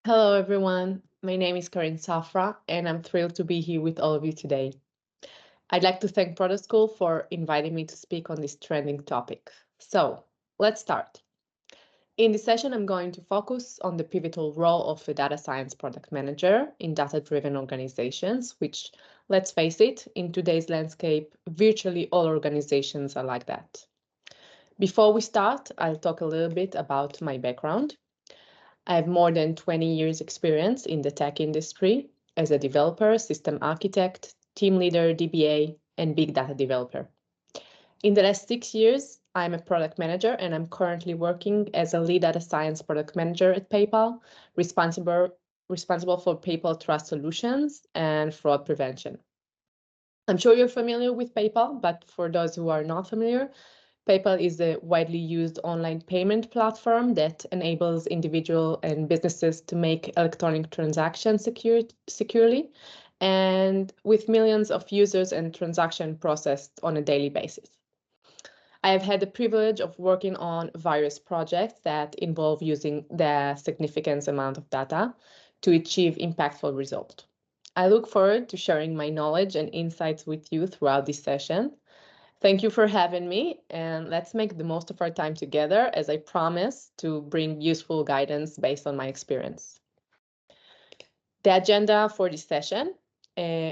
Hello, everyone. My name is Karin Safra, and I'm thrilled to be here with all of you today. I'd like to thank Product School for inviting me to speak on this trending topic. So, let's start. In this session, I'm going to focus on the pivotal role of a data science product manager in data-driven organizations, which, let's face it, in today's landscape, virtually all organizations are like that. Before we start, I'll talk a little bit about my background. I have more than 20 years experience in the tech industry as a developer, system architect, team leader, DBA, and big data developer. In the last 6 years, I'm a product manager and I'm currently working as a lead data science product manager at PayPal, responsible for PayPal Trust Solutions and fraud prevention. I'm sure you're familiar with PayPal, but for those who are not familiar, PayPal is a widely used online payment platform that enables individuals and businesses to make electronic transactions securely and with millions of users and transactions processed on a daily basis. I have had the privilege of working on various projects that involve using the significant amount of data to achieve impactful results. I look forward to sharing my knowledge and insights with you throughout this session. Thank you for having me, and let's make the most of our time together as I promise to bring useful guidance based on my experience. The agenda for this session,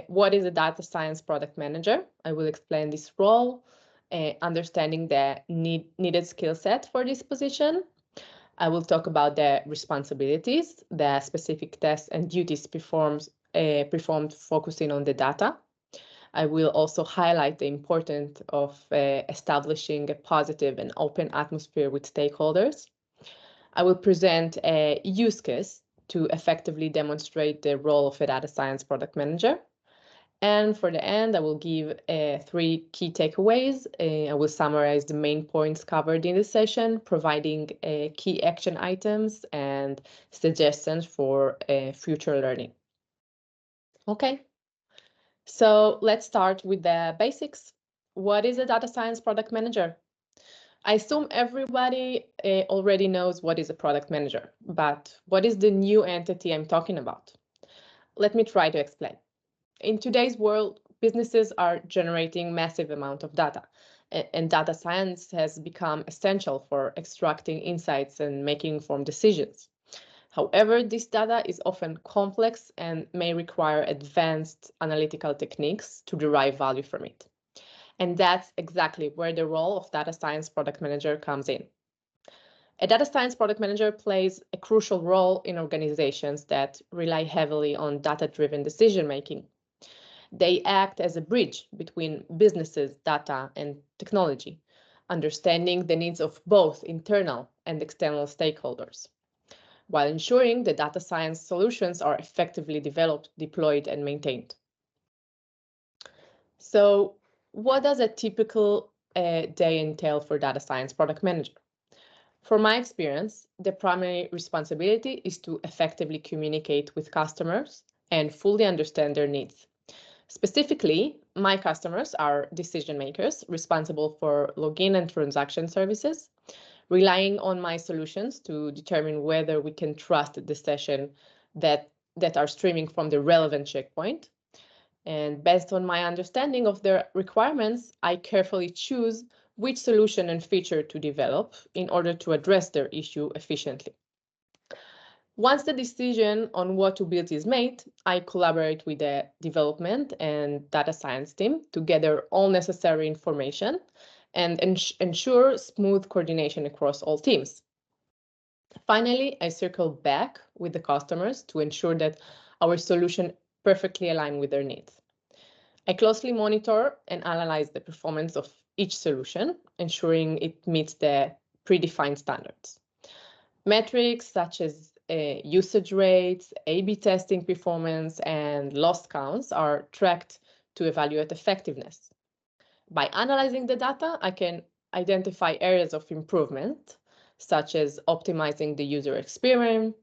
what is a data science product manager? I will explain this role, understanding the needed skill set for this position. I will talk about the responsibilities, the specific tasks and duties performed focusing on the data. I will also highlight the importance of establishing a positive and open atmosphere with stakeholders. I will present a use case to effectively demonstrate the role of a data science product manager. And for the end, I will give three key takeaways. I will summarize the main points covered in the session, providing key action items and suggestions for future learning. Okay. So let's start with the basics. What is a data science product manager? I assume everybody already knows what is a product manager, but what is the new entity I'm talking about? Let me try to explain. In today's world, businesses are generating massive amount of data, and data science has become essential for extracting insights and making informed decisions. However, this data is often complex and may require advanced analytical techniques to derive value from it. And that's exactly where the role of data science product manager comes in. A data science product manager plays a crucial role in organizations that rely heavily on data-driven decision-making. They act as a bridge between businesses, data, and technology, understanding the needs of both internal and external stakeholders, while ensuring the data science solutions are effectively developed, deployed, and maintained. So, what does a typical day entail for data science product manager? From my experience, the primary responsibility is to effectively communicate with customers and fully understand their needs. Specifically, my customers are decision makers responsible for login and transaction services, relying on my solutions to determine whether we can trust the session that are streaming from the relevant checkpoint. And based on my understanding of their requirements, I carefully choose which solution and feature to develop in order to address their issue efficiently. Once the decision on what to build is made, I collaborate with the development and data science team to gather all necessary information and ensure smooth coordination across all teams. Finally, I circle back with the customers to ensure that our solution perfectly align with their needs. I closely monitor and analyze the performance of each solution, ensuring it meets the predefined standards. Metrics such as usage rates, A/B testing performance, and loss counts are tracked to evaluate effectiveness. By analyzing the data, I can identify areas of improvement, such as optimizing the user experience,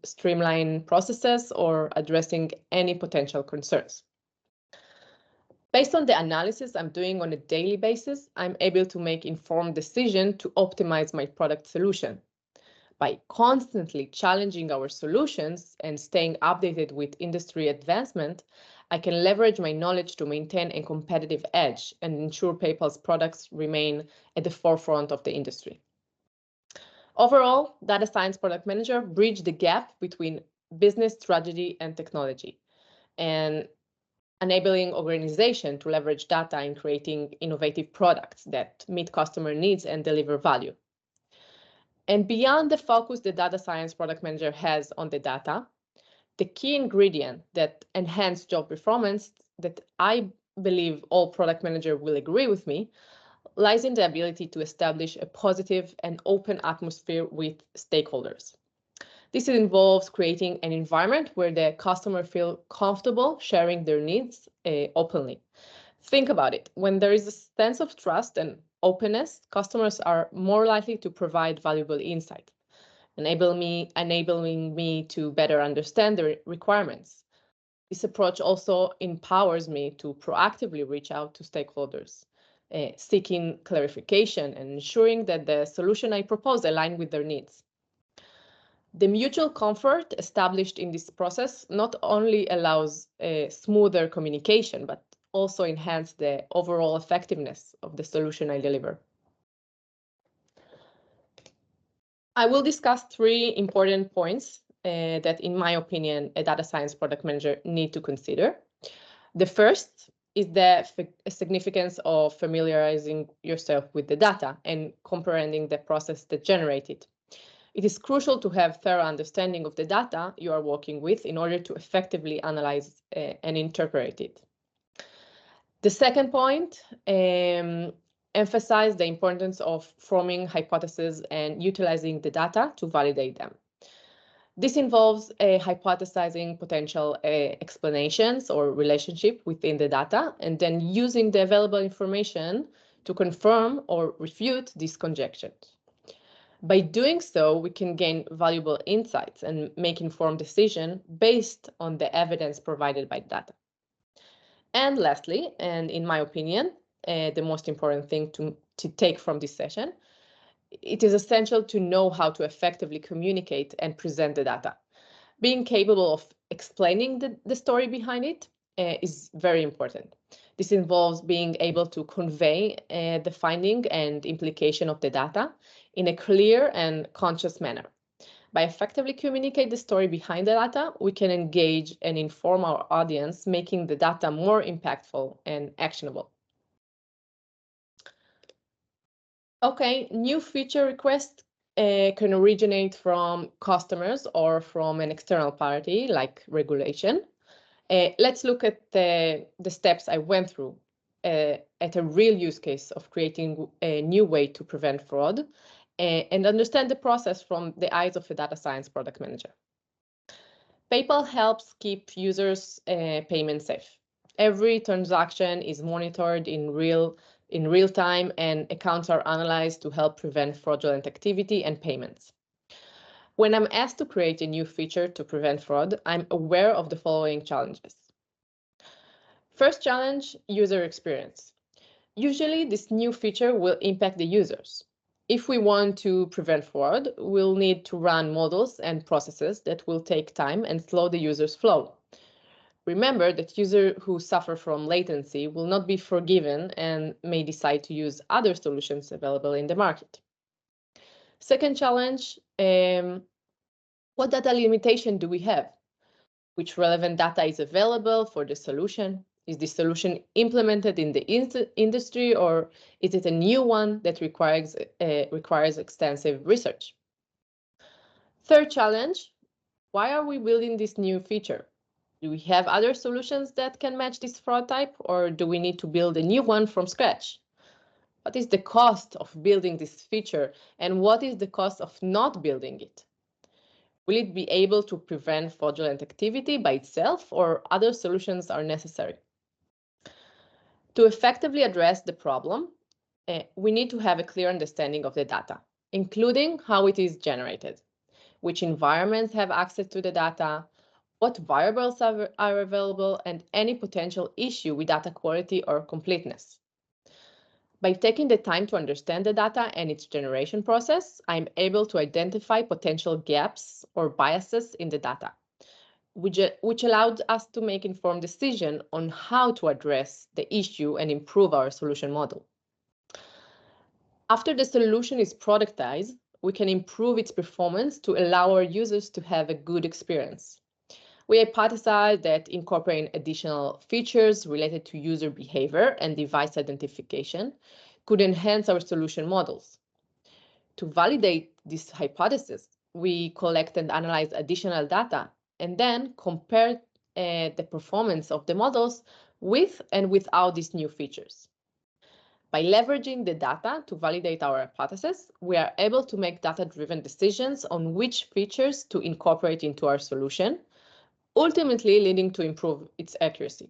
streamline processes, or addressing any potential concerns. Based on the analysis I'm doing on a daily basis, I'm able to make informed decisions to optimize my product solution. By constantly challenging our solutions and staying updated with industry advancement, I can leverage my knowledge to maintain a competitive edge and ensure PayPal's products remain at the forefront of the industry. Overall, data science product manager bridge the gap between business strategy and technology, and enabling organization to leverage data in creating innovative products that meet customer needs and deliver value. And beyond the focus the data science product manager has on the data, the key ingredient that enhance job performance that I believe all product manager will agree with me lies in the ability to establish a positive and open atmosphere with stakeholders. This involves creating an environment where the customer feel comfortable sharing their needs openly. Think about it. When there is a sense of trust and openness, customers are more likely to provide valuable insight, enabling me to better understand their requirements. This approach also empowers me to proactively reach out to stakeholders, seeking clarification and ensuring that the solution I propose align with their needs. The mutual comfort established in this process not only allows a smoother communication, but also enhance the overall effectiveness of the solution I deliver. I will discuss three important points that, in my opinion, a data science product manager need to consider. The first is the significance of familiarizing yourself with the data and comprehending the process that generated. It is crucial to have thorough understanding of the data you are working with in order to effectively analyze and interpret it. The second point, emphasize the importance of forming hypotheses and utilizing the data to validate them. This involves hypothesizing potential explanations or relationship within the data and then using the available information to confirm or refute these conjectures. By doing so, we can gain valuable insights and make informed decisions based on the evidence provided by data. And lastly, and in my opinion, the most important thing to take from this session, it is essential to know how to effectively communicate and present the data. Being capable of explaining the story behind it is very important. This involves being able to convey the finding and implication of the data in a clear and conscious manner. By effectively communicate the story behind the data, we can engage and inform our audience, making the data more impactful and actionable. Okay, new feature requests can originate from customers or from an external party like regulation. Let's look at the steps I went through at a real use case of creating a new way to prevent fraud and understand the process from the eyes of a data science product manager. PayPal helps keep users' payments safe. Every transaction is monitored in real time, and accounts are analyzed to help prevent fraudulent activity and payments. When I'm asked to create a new feature to prevent fraud, I'm aware of the following challenges. First challenge, user experience. Usually, this new feature will impact the users. If we want to prevent fraud, we'll need to run models and processes that will take time and slow the user's flow. Remember that users who suffer from latency will not be forgiven and may decide to use other solutions available in the market. Second challenge, what data limitation do we have? Which relevant data is available for the solution? Is the solution implemented in the industry, or is it a new one that requires extensive research? Third challenge, why are we building this new feature? Do we have other solutions that can match this fraud type, or do we need to build a new one from scratch? What is the cost of building this feature, and what is the cost of not building it? Will it be able to prevent fraudulent activity by itself, or other solutions are necessary? To effectively address the problem, we need to have a clear understanding of the data, including how it is generated, which environments have access to the data, what variables are available, and any potential issue with data quality or completeness. By taking the time to understand the data and its generation process, I'm able to identify potential gaps or biases in the data, which allowed us to make informed decisions on how to address the issue and improve our solution model. After the solution is productized, we can improve its performance to allow our users to have a good experience. We hypothesize that incorporating additional features related to user behavior and device identification could enhance our solution models. To validate this hypothesis, we collect and analyze additional data and then compare the performance of the models with and without these new features. By leveraging the data to validate our hypothesis, we are able to make data-driven decisions on which features to incorporate into our solution, ultimately leading to improve its accuracy.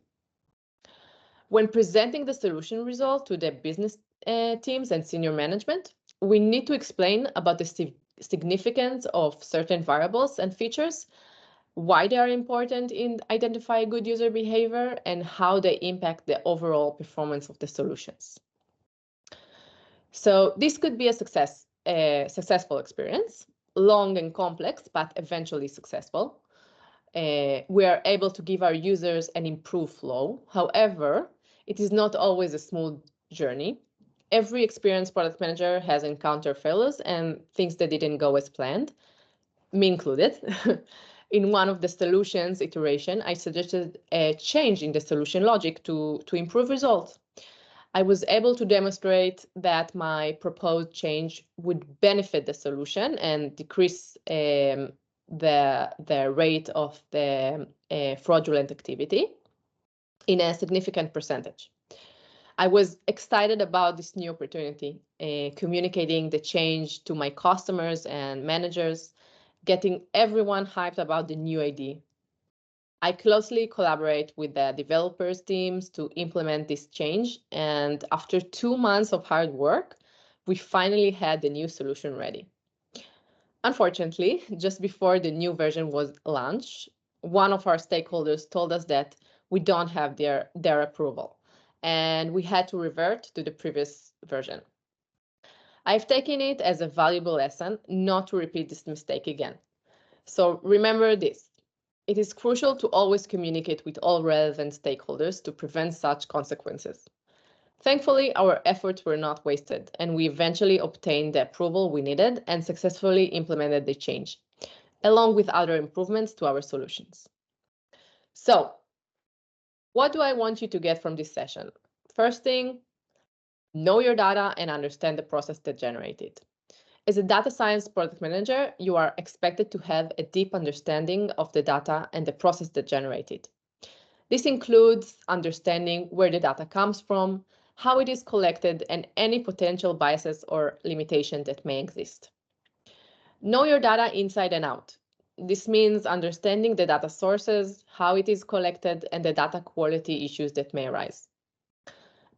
When presenting the solution result to the business teams and senior management, we need to explain about the significance of certain variables and features, why they are important in identifying good user behavior, and how they impact the overall performance of the solutions. So this could be a successful experience, long and complex, but eventually successful. We are able to give our users an improved flow. However, it is not always a smooth journey. Every experienced product manager has encountered failures and things that didn't go as planned, me included. In one of the solutions iteration, I suggested a change in the solution logic to improve results. I was able to demonstrate that my proposed change would benefit the solution and decrease the rate of the fraudulent activity in a significant percentage. I was excited about this new opportunity, communicating the change to my customers and managers, getting everyone hyped about the new idea. I closely collaborate with the developers teams to implement this change, and after 2 months of hard work, we finally had the new solution ready. Unfortunately, just before the new version was launched, one of our stakeholders told us that we don't have their approval, and we had to revert to the previous version. I've taken it as a valuable lesson not to repeat this mistake again. So remember this. It is crucial to always communicate with all relevant stakeholders to prevent such consequences. Thankfully, our efforts were not wasted, and we eventually obtained the approval we needed and successfully implemented the change, along with other improvements to our solutions. So, what do I want you to get from this session? First thing, know your data and understand the process that generated it. As a data science product manager, you are expected to have a deep understanding of the data and the process that generated it. This includes understanding where the data comes from, how it is collected, and any potential biases or limitations that may exist. Know your data inside and out. This means understanding the data sources, how it is collected, and the data quality issues that may arise.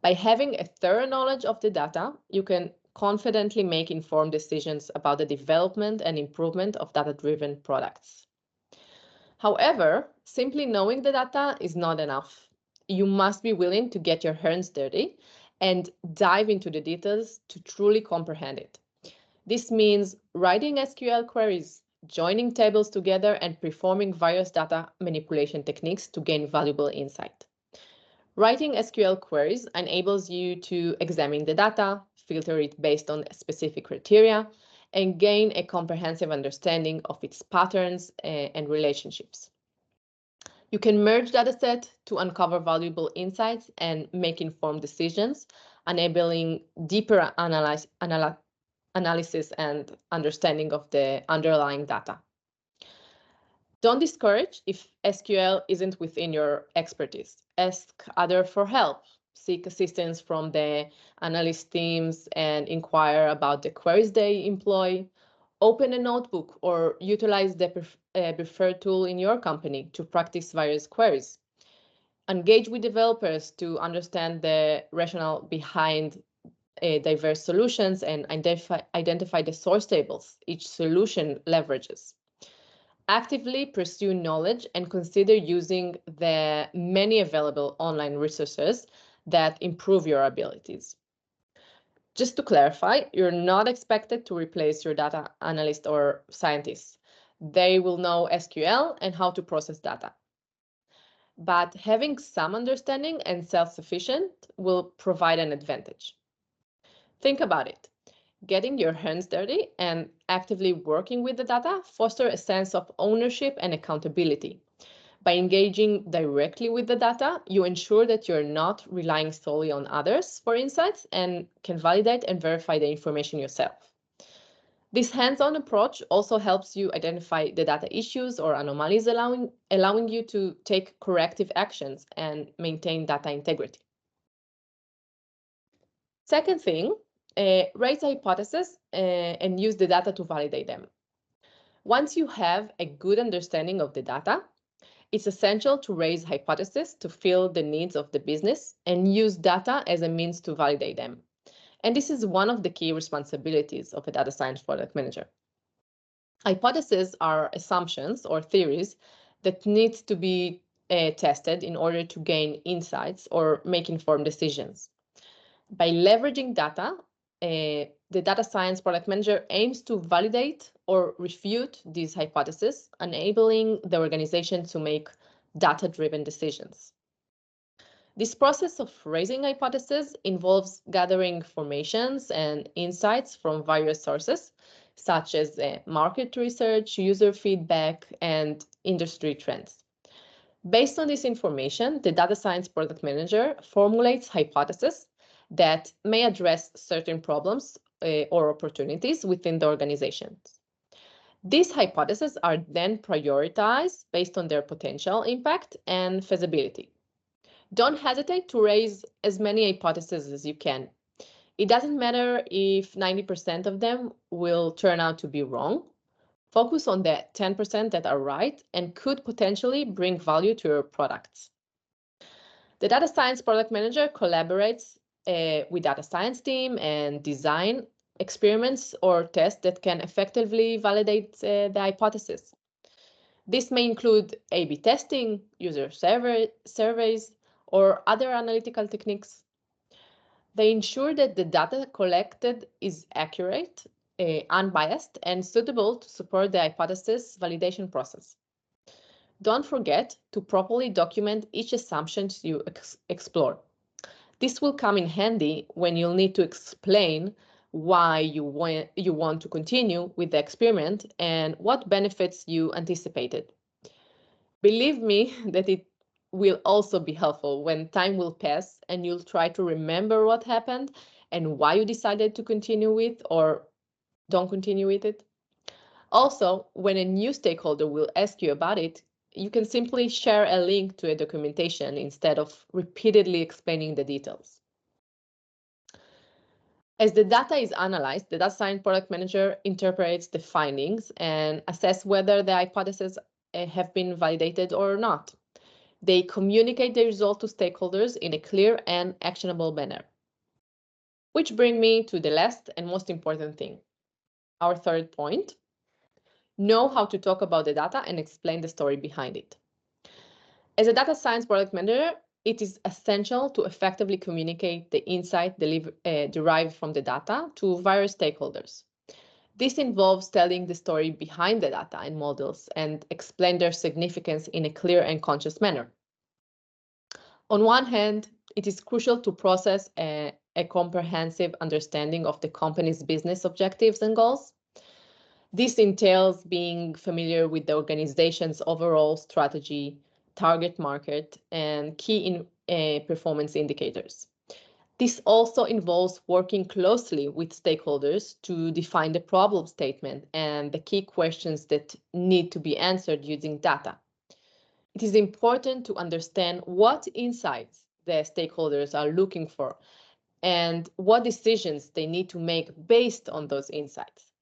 By having a thorough knowledge of the data, you can confidently make informed decisions about the development and improvement of data-driven products. However, simply knowing the data is not enough. You must be willing to get your hands dirty and dive into the details to truly comprehend it. This means writing SQL queries, joining tables together, and performing various data manipulation techniques to gain valuable insight. Writing SQL queries enables you to examine the data, filter it based on specific criteria, and gain a comprehensive understanding of its patterns and relationships. You can merge datasets to uncover valuable insights and make informed decisions, enabling deeper analysis and understanding of the underlying data. Don't discourage if SQL isn't within your expertise. Ask others for help. Seek assistance from the analyst teams and inquire about the queries they employ. Open a notebook or utilize the preferred tool in your company to practice various queries. Engage with developers to understand the rationale behind diverse solutions and identify the source tables each solution leverages. Actively pursue knowledge and consider using the many available online resources that improve your abilities. Just to clarify, you're not expected to replace your data analyst or scientist. They will know SQL and how to process data. But having some understanding and self-sufficient will provide an advantage. Think about it. Getting your hands dirty and actively working with the data foster a sense of ownership and accountability. By engaging directly with the data, you ensure that you're not relying solely on others for insights and can validate and verify the information yourself. This hands-on approach also helps you identify the data issues or anomalies, allowing you to take corrective actions and maintain data integrity. Second thing, raise hypotheses and use the data to validate them. Once you have a good understanding of the data, it's essential to raise hypotheses to fill the needs of the business and use data as a means to validate them. And this is one of the key responsibilities of a data science product manager. Hypotheses are assumptions or theories that need to be tested in order to gain insights or make informed decisions. By leveraging data, the data science product manager aims to validate or refute these hypotheses, enabling the organization to make data-driven decisions. This process of raising hypotheses involves gathering formations and insights from various sources, such as market research, user feedback, and industry trends. Based on this information, the data science product manager formulates hypotheses that may address certain problems or opportunities within the organizations. These hypotheses are then prioritized based on their potential impact and feasibility. Don't hesitate to raise as many hypotheses as you can. It doesn't matter if 90% of them will turn out to be wrong. Focus on the 10% that are right and could potentially bring value to your products. The data science product manager collaborates with data science team and design experiments or tests that can effectively validate the hypothesis. This may include A/B testing, user surveys, or other analytical techniques. They ensure that the data collected is accurate, unbiased, and suitable to support the hypothesis validation process. Don't forget to properly document each assumption you explore. This will come in handy when you'll need to explain why you want to continue with the experiment and what benefits you anticipated. Believe me that it will also be helpful when time will pass and you'll try to remember what happened and why you decided to continue with or don't continue with it. Also, when a new stakeholder will ask you about it, you can simply share a link to a documentation instead of repeatedly explaining the details. As the data is analyzed, the data science product manager interprets the findings and assess whether the hypotheses have been validated or not. They communicate the result to stakeholders in a clear and actionable manner. Which brings me to the last and most important thing, our third point. Know how to talk about the data and explain the story behind it. As a data science product manager, it is essential to effectively communicate the insight derived from the data to various stakeholders. This involves telling the story behind the data and models and explain their significance in a clear and conscious manner. On one hand, it is crucial to process a comprehensive understanding of the company's business objectives and goals. This entails being familiar with the organization's overall strategy, target market, and key performance indicators. This also involves working closely with stakeholders to define the problem statement and the key questions that need to be answered using data. It is important to understand what insights the stakeholders are looking for and what decisions they need to make based on those insights.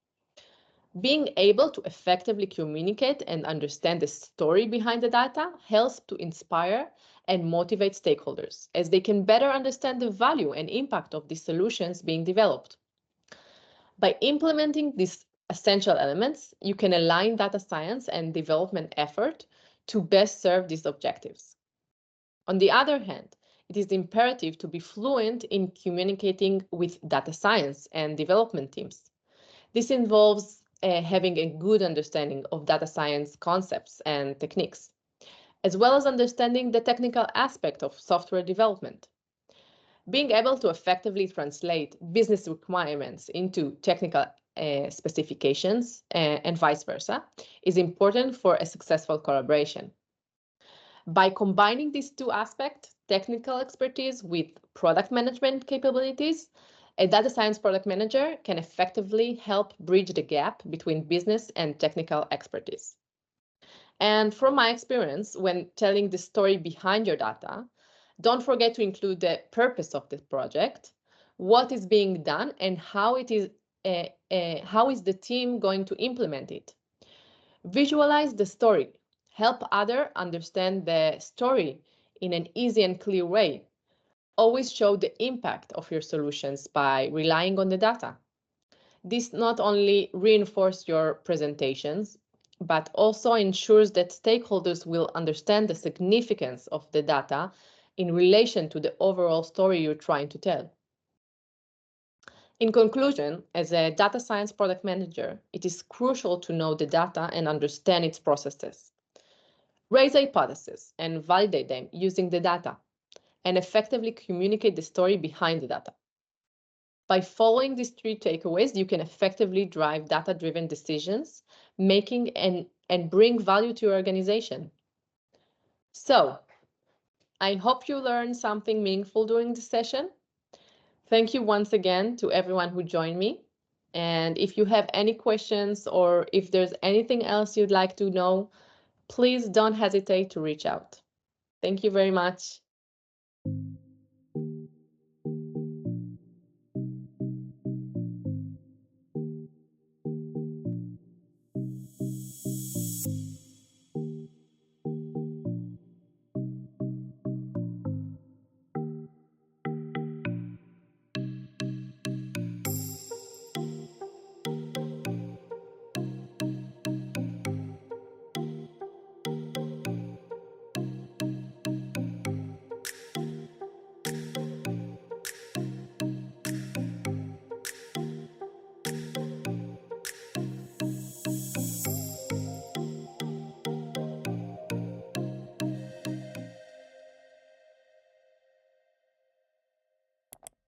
Being able to effectively communicate and understand the story behind the data helps to inspire and motivate stakeholders, as they can better understand the value and impact of these solutions being developed. By implementing these essential elements, you can align data science and development effort to best serve these objectives. On the other hand, it is imperative to be fluent in communicating with data science and development teams. This involves having a good understanding of data science concepts and techniques, as well as understanding the technical aspect of software development. Being able to effectively translate business requirements into technical specifications and vice versa is important for a successful collaboration. By combining these two aspects, technical expertise with product management capabilities, a data science product manager can effectively help bridge the gap between business and technical expertise. And from my experience, when telling the story behind your data, don't forget to include the purpose of the project, what is being done, and how is the team going to implement it. Visualize the story. Help others understand the story in an easy and clear way. Always show the impact of your solutions by relying on the data. This not only reinforces your presentations, but also ensures that stakeholders will understand the significance of the data in relation to the overall story you're trying to tell. In conclusion, as a data science product manager, it is crucial to know the data and understand its processes. Raise hypotheses and validate them using the data, and effectively communicate the story behind the data. By following these three takeaways, you can effectively drive data-driven decisions making and bring value to your organization. So, I hope you learned something meaningful during the session. Thank you once again to everyone who joined me. And if you have any questions or if there's anything else you'd like to know, please don't hesitate to reach out. Thank you very much.